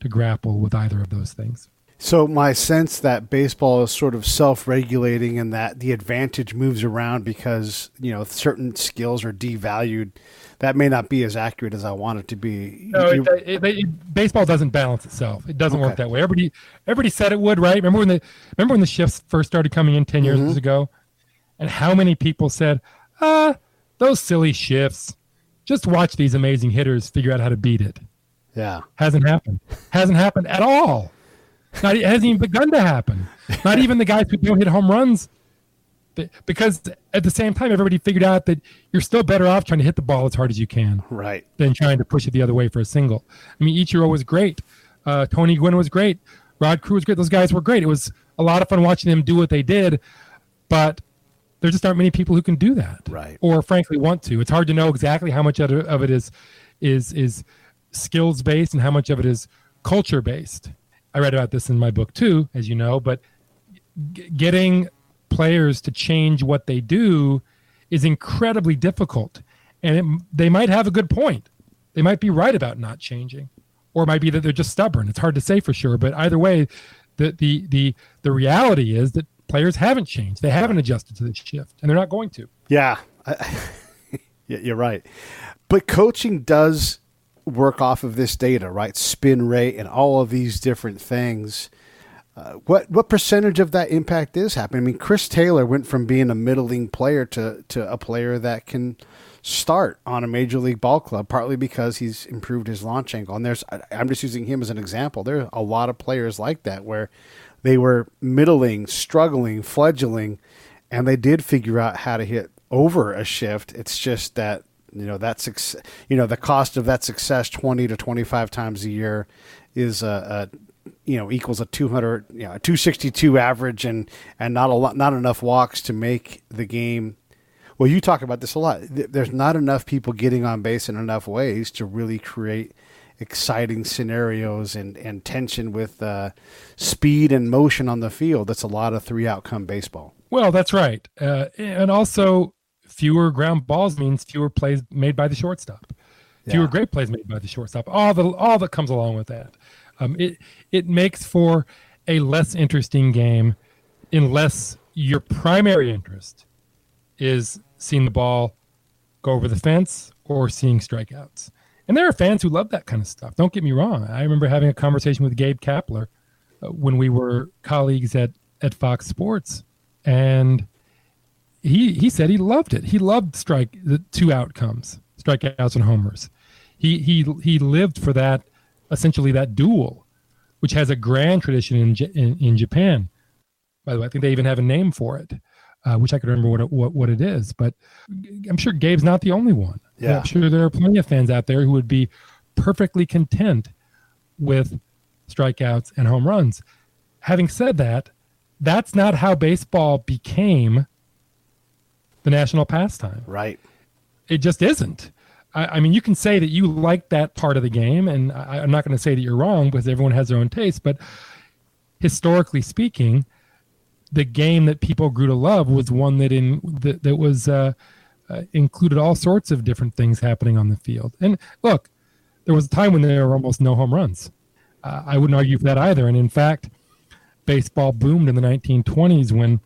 to grapple with either of those things. So my sense that baseball is sort of self-regulating and that the advantage moves around because, certain skills are devalued, that may not be as accurate as I want it to be. No, baseball doesn't balance itself. It doesn't work that way. Everybody said it would, right? Remember when the shifts first started coming in 10 years ago? And how many people said, those silly shifts, just watch these amazing hitters figure out how to beat it. Yeah. Hasn't happened at all. It hasn't even begun to happen. Not even the guys who don't hit home runs. Because at the same time, everybody figured out that you're still better off trying to hit the ball as hard as you can. Right. Than trying to push it the other way for a single. I mean, Ichiro was great. Tony Gwynn was great. Rod Crew was great. Those guys were great. It was a lot of fun watching them do what they did. But there just aren't many people who can do that. Right. Or frankly want to. It's hard to know exactly how much of it is skills based and how much of it is culture based. I read about this in my book too, as you know, but getting players to change what they do is incredibly difficult. And they might have a good point. They might be right about not changing, or it might be that they're just stubborn. It's hard to say for sure, but either way, the reality is that players haven't changed. They haven't adjusted to the shift, and they're not going to. Yeah, you're right. But coaching does work off of this data, right? Spin rate and all of these different things. What percentage of that impact is happening? I mean, Chris Taylor went from being a middling player to a player that can start on a major league ball club, partly because he's improved his launch angle. And I'm just using him as an example. There are a lot of players like that where they were middling, struggling, fledgling, and they did figure out how to hit over a shift. It's just that, the cost of that success 20 to 25 times a year is equals a 262 average and not enough walks to make the game. Well, you talk about this a lot. There's not enough people getting on base in enough ways to really create exciting scenarios and tension with speed and motion on the field. That's a lot of 3-outcome baseball. Well, that's right. And also fewer ground balls means fewer plays made by the shortstop. Fewer great plays made by the shortstop. All that comes along with that. It makes for a less interesting game unless your primary interest is seeing the ball go over the fence or seeing strikeouts. And there are fans who love that kind of stuff. Don't get me wrong. I remember having a conversation with Gabe Kapler when we were colleagues at Fox Sports, and he said he loved it. He loved the 2 outcomes, strikeouts and homers. He lived for that, essentially that duel, which has a grand tradition in Japan. By the way, I think they even have a name for it, which I could remember what it is. But I'm sure Gabe's not the only one. Yeah. I'm sure there are plenty of fans out there who would be perfectly content with strikeouts and home runs. Having said that, that's not how baseball became the national pastime. Right. It just isn't. I mean, you can say that you like that part of the game, and I'm not going to say that you're wrong because everyone has their own taste, but historically speaking, the game that people grew to love was one that included all sorts of different things happening on the field. And look, there was a time when there were almost no home runs. I wouldn't argue for that either. And in fact, baseball boomed in the 1920s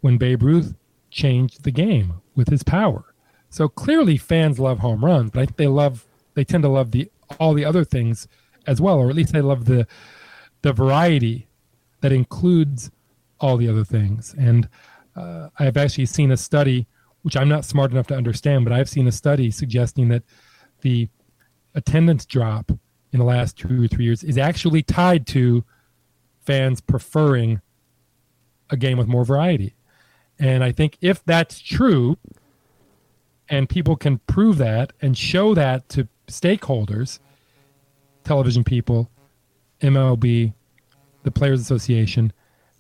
when Babe Ruth changed the game with his power. So clearly fans love home runs, but I think they tend to love all the other things as well, or at least they love the variety that includes all the other things. And I've actually seen a study, which I'm not smart enough to understand, but I've seen a study suggesting that the attendance drop in the last 2 or 3 years is actually tied to fans preferring a game with more variety. And I think if that's true, and people can prove that and show that to stakeholders, television people, MLB, the Players Association,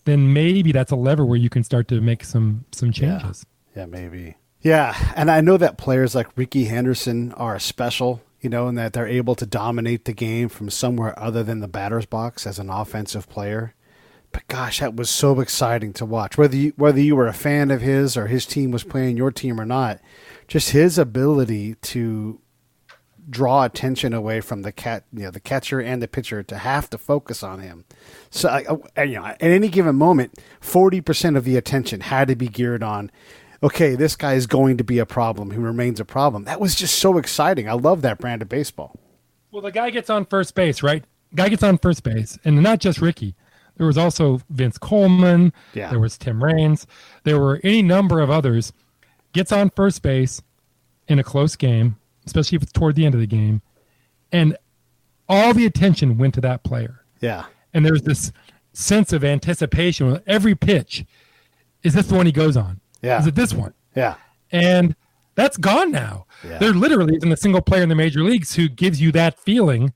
then maybe that's a lever where you can start to make some changes. Yeah, maybe. Yeah, and I know that players like Ricky Henderson are special, and that they're able to dominate the game from somewhere other than the batter's box as an offensive player. But gosh, that was so exciting to watch. Whether you were a fan of his or his team was playing your team or not, just his ability to draw attention away from the catcher and the pitcher to have to focus on him. So, at any given moment, 40% of the attention had to be geared on, okay, this guy is going to be a problem. He remains a problem. That was just so exciting. I love that brand of baseball. Well, the guy gets on first base, right? Guy gets on first base, and not just Ricky. There was also Vince Coleman. Yeah. There was Tim Raines. There were any number of others. Gets on first base in a close game, especially if it's toward the end of the game, and all the attention went to that player. Yeah. And there's this sense of anticipation with every pitch. Is this the one he goes on? Yeah. Is it this one? Yeah. And that's gone now. Yeah. There literally isn't a single player in the major leagues who gives you that feeling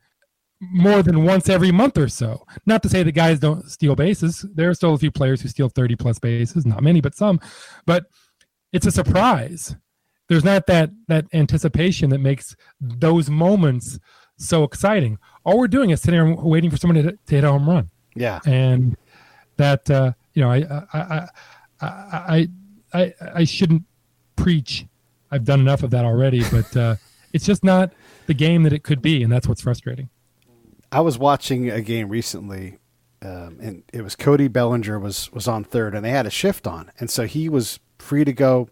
more than once every month or so. Not to say the guys don't steal bases. There are still a few players who steal 30-plus bases. Not many, but some. But it's a surprise. There's not that anticipation that makes those moments so exciting. All we're doing is sitting there waiting for someone to hit a home run. Yeah. And that, I shouldn't preach. I've done enough of that already, but it's just not the game that it could be, and that's what's frustrating. I was watching a game recently, and it was Cody Bellinger was on third, and they had a shift on, and so he was free to go,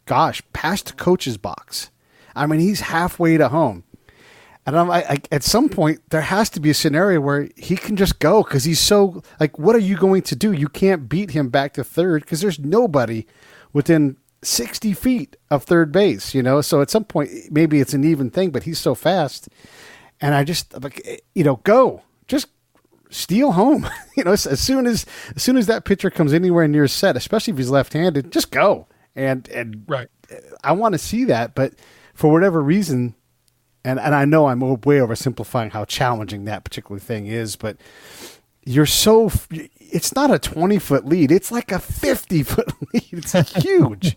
past the coach's box. I mean, he's halfway to home. And I'm at some point, there has to be a scenario where he can just go because he's so, what are you going to do? You can't beat him back to third because there's nobody within 60 feet of third base, So at some point, maybe it's an even thing, but he's so fast. And I just, go. Just steal home. As soon as that pitcher comes anywhere near set, especially if he's left-handed, just go. And right. I want to see that, but for whatever reason, and I know I'm way oversimplifying how challenging that particular thing is, but it's not a 20-foot lead. It's like a 50-foot lead. It's huge.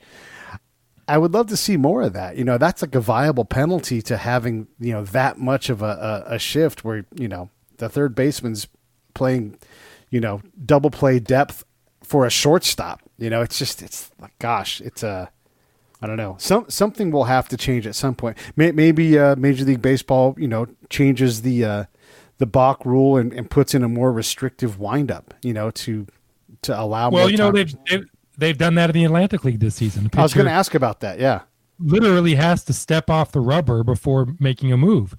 I would love to see more of that. That's like a viable penalty to having, that much of a shift where, the third baseman's playing, double play depth for a shortstop. I don't know. Something will have to change at some point. Maybe Major League Baseball, changes the balk rule and puts in a more restrictive windup, to allow. Well, more they've done that in the Atlantic League this season. I was going to ask about that. Yeah, literally has to step off the rubber before making a move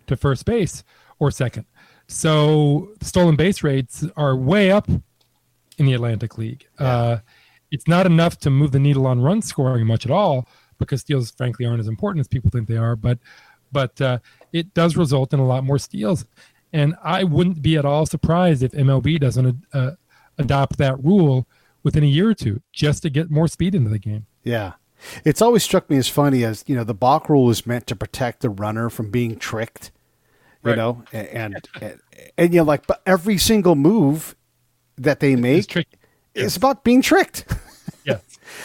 to first base or second. So the stolen base rates are way up in the Atlantic League. Yeah. It's not enough to move the needle on run scoring much at all because steals, frankly, aren't as important as people think they are. But it does result in a lot more steals. And I wouldn't be at all surprised if MLB doesn't adopt that rule within a year or two just to get more speed into the game. Yeah. It's always struck me as funny as, the balk rule is meant to protect the runner from being tricked, right. But every single move that they make is about being tricked. Yes.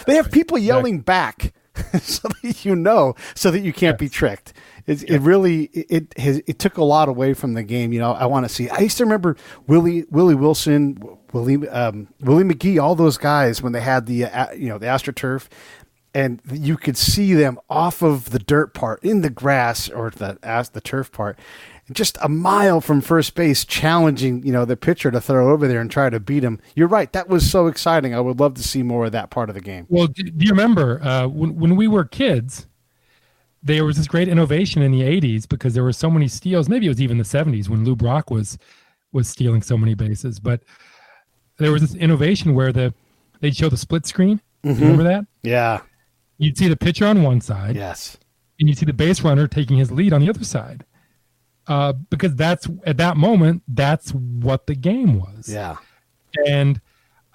They have people yelling back so that you can't be tricked. It took a lot away from the game. I want to see. I used to remember Willie Wilson, Willie McGee, all those guys when they had the AstroTurf, and you could see them off of the dirt part in the grass or the turf part, just a mile from first base, challenging the pitcher to throw over there and try to beat him. You're right. That was so exciting. I would love to see more of that part of the game. Well, do you remember when we were kids? There was this great innovation in the 80s because there were so many steals. Maybe it was even the 70s when Lou Brock was stealing so many bases. But there was this innovation where they'd show the split screen. Mm-hmm. Remember that? Yeah. You'd see the pitcher on one side. Yes. And you'd see the base runner taking his lead on the other side. Because at that moment, that's what the game was. Yeah. And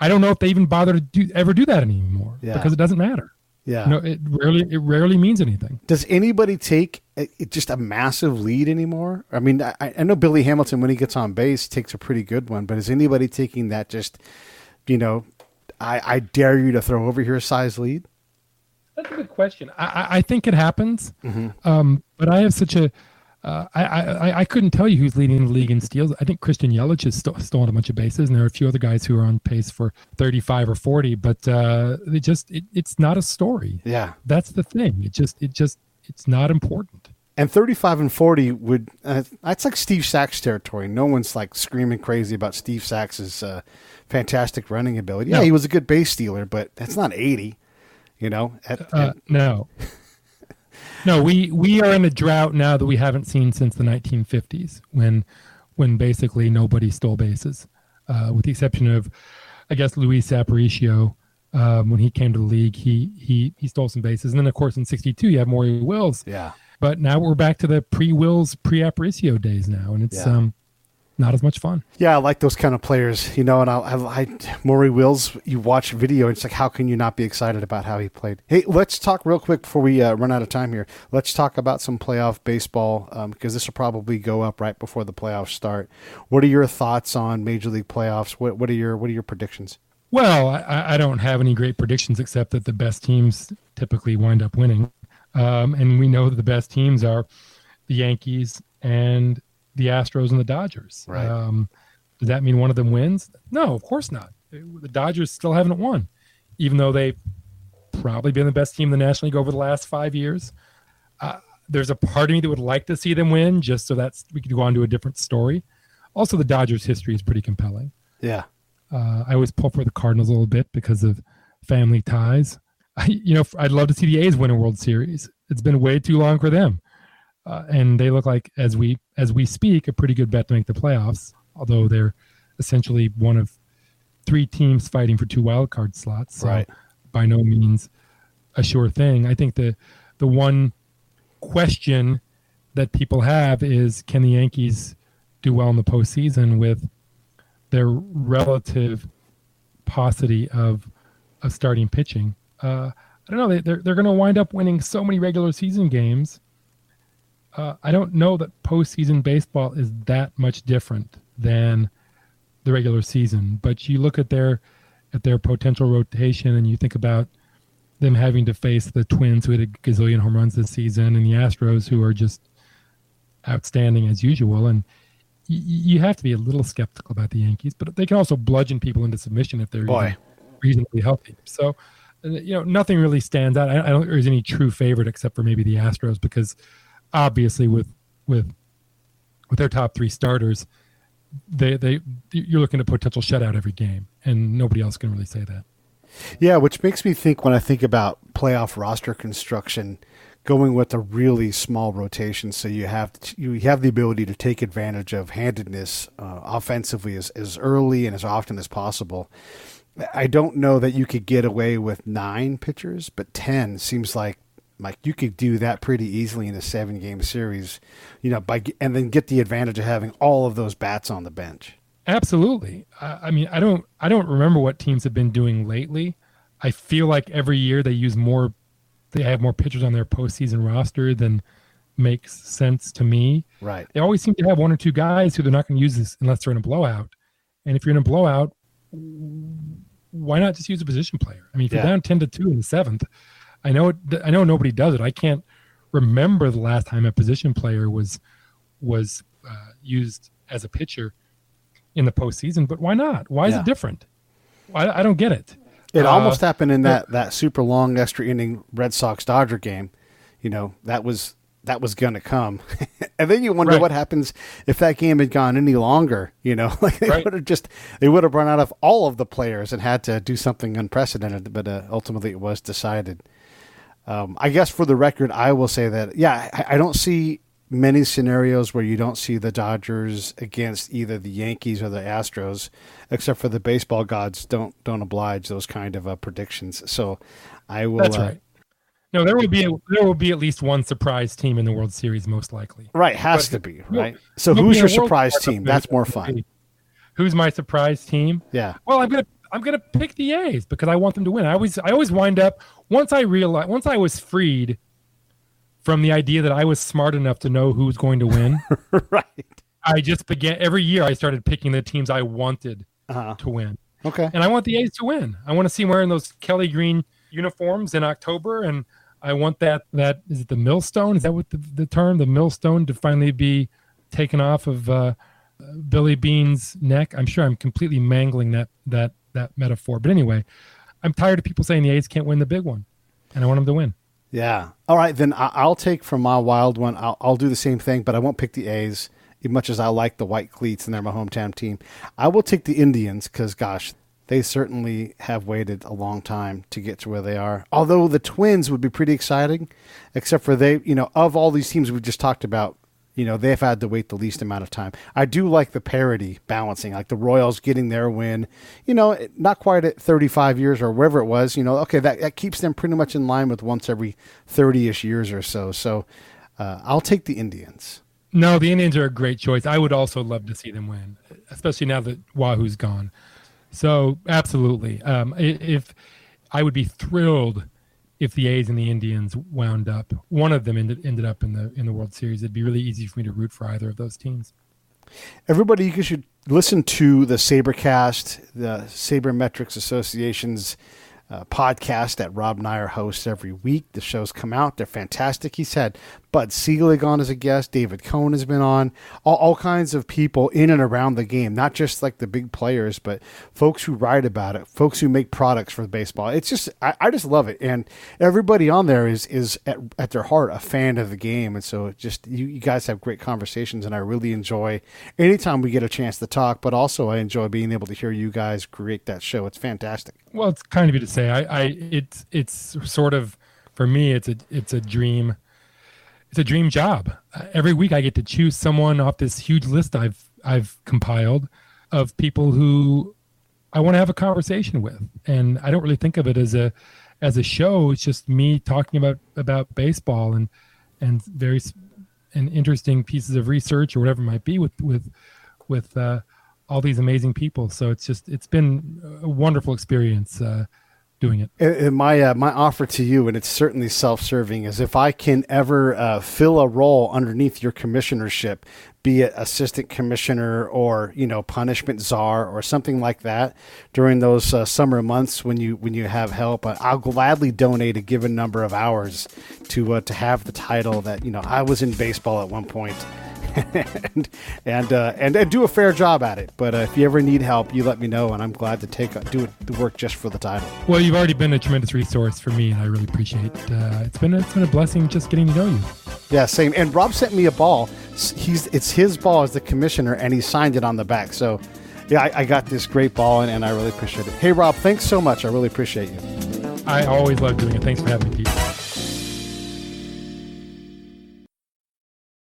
I don't know if they even bother to ever do that anymore because it doesn't matter. Yeah. No, it rarely means anything. Does anybody take just a massive lead anymore? I mean, I know Billy Hamilton, when he gets on base, takes a pretty good one, but is anybody taking that just, I dare you to throw over here size lead? That's a good question. I think it happens, but I have such a I couldn't tell you who's leading the league in steals. I think Christian Yelich has stolen a bunch of bases, and there are a few other guys who are on pace for 35 or 40. But it's not a story. Yeah, that's the thing. It's not important. And 35 and 40 would that's like Steve Sachs territory. No one's like screaming crazy about Steve Sachs's fantastic running ability. Yeah, he was a good base stealer, but that's not 80. No. No, we are in a drought now that we haven't seen since the 1950s, when basically nobody stole bases, with the exception of, I guess, Luis Aparicio. When he came to the league, he stole some bases, and then of course in '62 you have Maury Wills. Yeah. But now we're back to the pre-Wills, pre-Aparicio days now, and it's not as much fun. Yeah, I like those kind of players, and I Maury Wills, you watch video, it's like, how can you not be excited about how he played? Hey, let's talk real quick before we run out of time here. Let's talk about some playoff baseball, because this will probably go up right before the playoffs start. What are your thoughts on Major League playoffs? What are your predictions? Well, I don't have any great predictions except that the best teams typically wind up winning. And we know that the best teams are the Yankees and the Astros and the Dodgers. Right. Does that mean one of them wins? No, of course not. The Dodgers still haven't won, even though they've probably been the best team in the National League over the last 5 years. There's a part of me that would like to see them win, just so that we could go on to a different story. Also, the Dodgers' history is pretty compelling. Yeah. I always pull for the Cardinals a little bit because of family ties. I'd love to see the A's win a World Series. It's been way too long for them. And they look like, as we speak, a pretty good bet to make the playoffs, although they're essentially one of 3 teams fighting for 2 wild card slots. So right. By no means a sure thing. I think the one question that people have is, can the Yankees do well in the postseason with their relative paucity of starting pitching? I don't know. They're going to wind up winning so many regular season games. I don't know that postseason baseball is that much different than the regular season. But you look at their potential rotation, and you think about them having to face the Twins, who had a gazillion home runs this season, and the Astros, who are just outstanding as usual. And you have to be a little skeptical about the Yankees, but they can also bludgeon people into submission if they're reasonably healthy. So, nothing really stands out. I don't think there's any true favorite except for maybe the Astros, because obviously with their top 3 starters, you're looking at potential shutout every game, and nobody else can really say that. Yeah, which makes me think, when I think about playoff roster construction, going with a really small rotation, so you have the ability to take advantage of handedness offensively as early and as often as possible. I don't know that you could get away with 9 pitchers, but 10 seems like you could do that pretty easily in a 7-game series, and then get the advantage of having all of those bats on the bench. Absolutely. I mean, I don't remember what teams have been doing lately. I feel like every year they have more pitchers on their postseason roster than makes sense to me. Right. They always seem to have 1 or 2 guys who they're not going to use this unless they're in a blowout. And if you're in a blowout, why not just use a position player? I mean, if you're down 10-2 in the 7th, I know nobody does it. I can't remember the last time a position player was used as a pitcher in the postseason, but why not? Why is it different? I don't get it. It almost happened in that super long extra inning Red Sox Dodger game. That was going to come. And then you wonder what happens if that game had gone any longer, they would have run out of all of the players and had to do something unprecedented, but ultimately it was decided. I guess for the record, I will say that, I don't see many scenarios where you don't see the Dodgers against either the Yankees or the Astros, except for the baseball gods don't oblige those kind of predictions. So I will. That's right. No, there will be at least one surprise team in the World Series, most likely. Right, has to be, right? So who's your surprise team? That's more fun. Who's my surprise team? Yeah. Well, I'm I'm gonna pick the A's because I want them to win. I always wind up once I was freed from the idea that I was smart enough to know who was going to win. Right. I just began every year. I started picking the teams I wanted to win. Okay. And I want the A's to win. I want to see them wearing those Kelly green uniforms in October, and I want that is it the millstone? Is that what the term, the millstone, to finally be taken off of Billy Bean's neck? I'm sure I'm completely mangling that metaphor, but anyway, I'm tired of people saying the A's can't win the big one, and I want them to win. Yeah. All right, then I'll take from my wild one. I'll do the same thing, but I won't pick the A's as much as I like the white cleats and they're my hometown team. I will take the Indians because, gosh, they certainly have waited a long time to get to where they are. Although the Twins would be pretty exciting, except for they, of all these teams we just talked about, they've had to wait the least amount of time. I do like the parity balancing, like the Royals getting their win, not quite at 35 years or wherever it was, okay, that keeps them pretty much in line with once every 30-ish years or so. So I'll take the Indians. No, the Indians are a great choice. I would also love to see them win, especially now that Wahoo's gone. So absolutely. If I would be thrilled if the A's and the Indians wound up, one of them ended up in the World Series. It'd be really easy for me to root for either of those teams. Everybody, you should listen to the SABRcast, the SABRmetrics Association's podcast that Rob Neyer hosts every week. The shows come out. They're fantastic. He's had Bud Selig on as a guest. David Cohn has been on. All kinds of people in and around the game, not just like the big players, but folks who write about it, folks who make products for baseball. It's just, I just love it. And everybody on there is at their heart a fan of the game. And so just you guys have great conversations, and I really enjoy anytime we get a chance to talk, but also I enjoy being able to hear you guys create that show. It's fantastic. Well, it's kind of you to say. It's sort of, for me, it's a dream. It's a dream job. Every week I get to choose someone off this huge list I've compiled of people who I want to have a conversation with, and I don't really think of it as a show. It's just me talking about baseball and interesting pieces of research or whatever it might be with all these amazing people. So it's been a wonderful experience doing it. And my offer to you, and it's certainly self-serving, is if I can ever fill a role underneath your commissionership, be it assistant commissioner or punishment czar or something like that during those summer months when you have help, I'll gladly donate a given number of hours to have the title that I was in baseball at one point. and do a fair job at it. But if you ever need help, you let me know, and I'm glad to do the work just for the title. Well, you've already been a tremendous resource for me, and I really appreciate it. It's been a blessing just getting to know you. Yeah, same. And Rob sent me a ball. It's his ball as the commissioner, and he signed it on the back. So, yeah, I got this great ball, and I really appreciate it. Hey, Rob, thanks so much. I really appreciate you. I always love doing it. Thanks for having me, Pete.